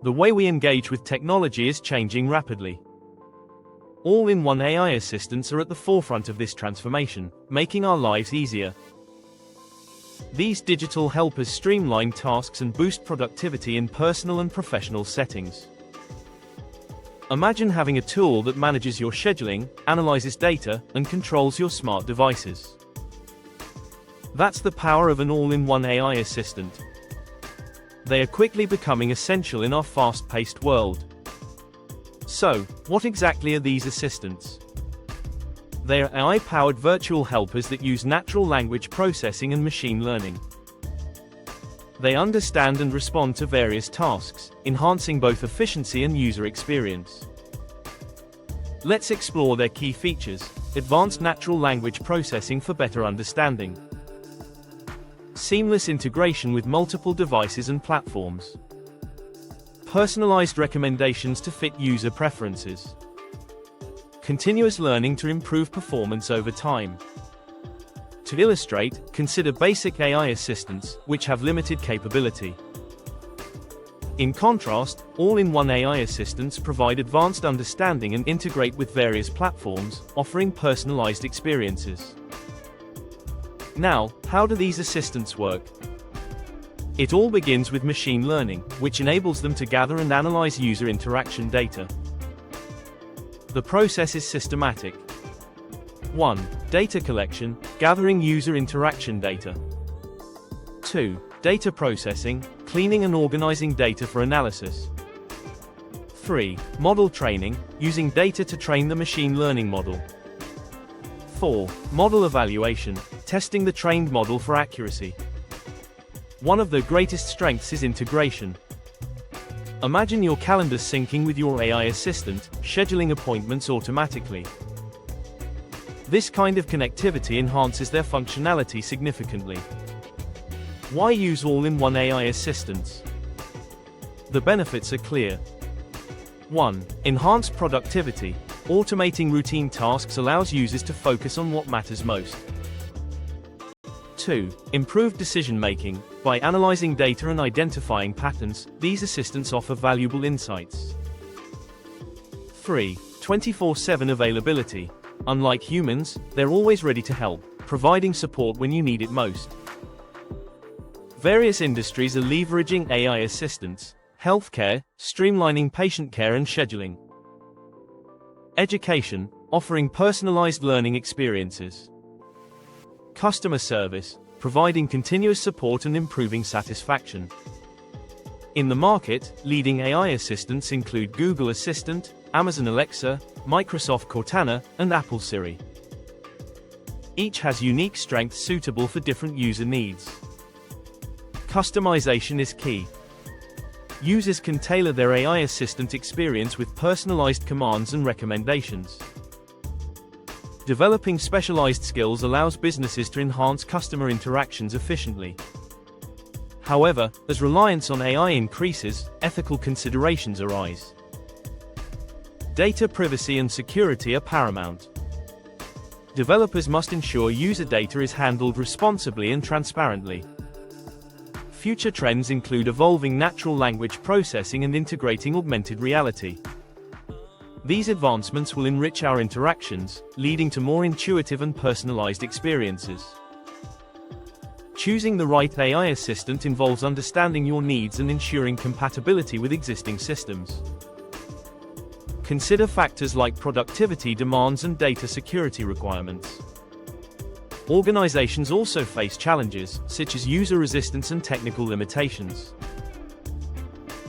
The way we engage with technology is changing rapidly. All-in-one AI assistants are at the forefront of this transformation, making our lives easier. These digital helpers streamline tasks and boost productivity in personal and professional settings. Imagine having a tool that manages your scheduling, analyzes data, and controls your smart devices. That's the power of an all-in-one AI assistant. They are quickly becoming essential in our fast-paced world. So, what exactly are these assistants? They are AI-powered virtual helpers that use natural language processing and machine learning. They understand and respond to various tasks, enhancing both efficiency and user experience. Let's explore their key features. Advanced natural language processing for better understanding. Seamless integration with multiple devices and platforms. Personalized recommendations to fit user preferences. Continuous learning to improve performance over time. To illustrate, consider basic AI assistants, which have limited capability. In contrast, all-in-one AI assistants provide advanced understanding and integrate with various platforms, offering personalized experiences. Now, how do these assistants work? It all begins with machine learning, which enables them to gather and analyze user interaction data. The process is systematic. 1. Data collection, gathering user interaction data. 2. Data processing, cleaning and organizing data for analysis. 3. Model training, using data to train the machine learning model. 4. Model evaluation, testing the trained model for accuracy. One of their greatest strengths is integration. Imagine your calendar syncing with your AI assistant, scheduling appointments automatically. This kind of connectivity enhances their functionality significantly. Why use all-in-one AI assistants? The benefits are clear. 1. Enhanced productivity. Automating routine tasks allows users to focus on what matters most. 2. Improved decision-making. By analyzing data and identifying patterns, these assistants offer valuable insights. 3. 24/7 availability. Unlike humans, they're always ready to help, providing support when you need it most. Various industries are leveraging AI assistants: healthcare, streamlining patient care and scheduling. Education, offering personalized learning experiences. Customer service, providing continuous support and improving satisfaction. In the market, leading AI assistants include Google Assistant, Amazon Alexa, Microsoft Cortana, and Apple Siri. Each has unique strengths suitable for different user needs. Customization is key. Users can tailor their AI assistant experience with personalized commands and recommendations. Developing specialized skills allows businesses to enhance customer interactions efficiently. However, as reliance on AI increases, ethical considerations arise. Data privacy and security are paramount. Developers must ensure user data is handled responsibly and transparently. Future trends include evolving natural language processing and integrating augmented reality. These advancements will enrich our interactions, leading to more intuitive and personalized experiences. Choosing the right AI assistant involves understanding your needs and ensuring compatibility with existing systems. Consider factors like productivity demands and data security requirements. Organizations also face challenges, such as user resistance and technical limitations.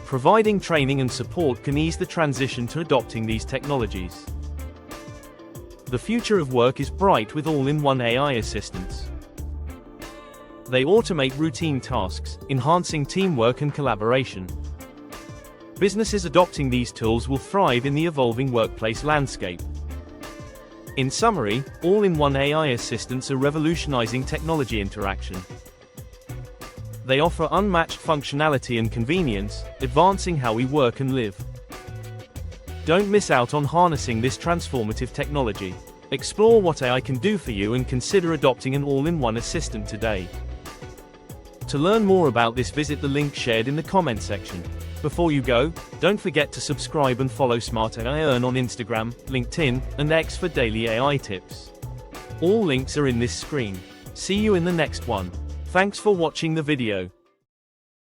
Providing training and support can ease the transition to adopting these technologies. The future of work is bright with all-in-one AI assistants. They automate routine tasks, enhancing teamwork and collaboration. Businesses adopting these tools will thrive in the evolving workplace landscape. In summary, all-in-one AI assistants are revolutionizing technology interaction. They offer unmatched functionality and convenience, advancing how we work and live. Don't miss out on harnessing this transformative technology. Explore what AI can do for you and consider adopting an all-in-one assistant today. To learn more about this, visit the link shared in the comment section. Before you go, don't forget to subscribe and follow Smart AI Earn on Instagram, LinkedIn, and X for daily AI tips. All links are in this screen. See you in the next one. Thanks for watching the video.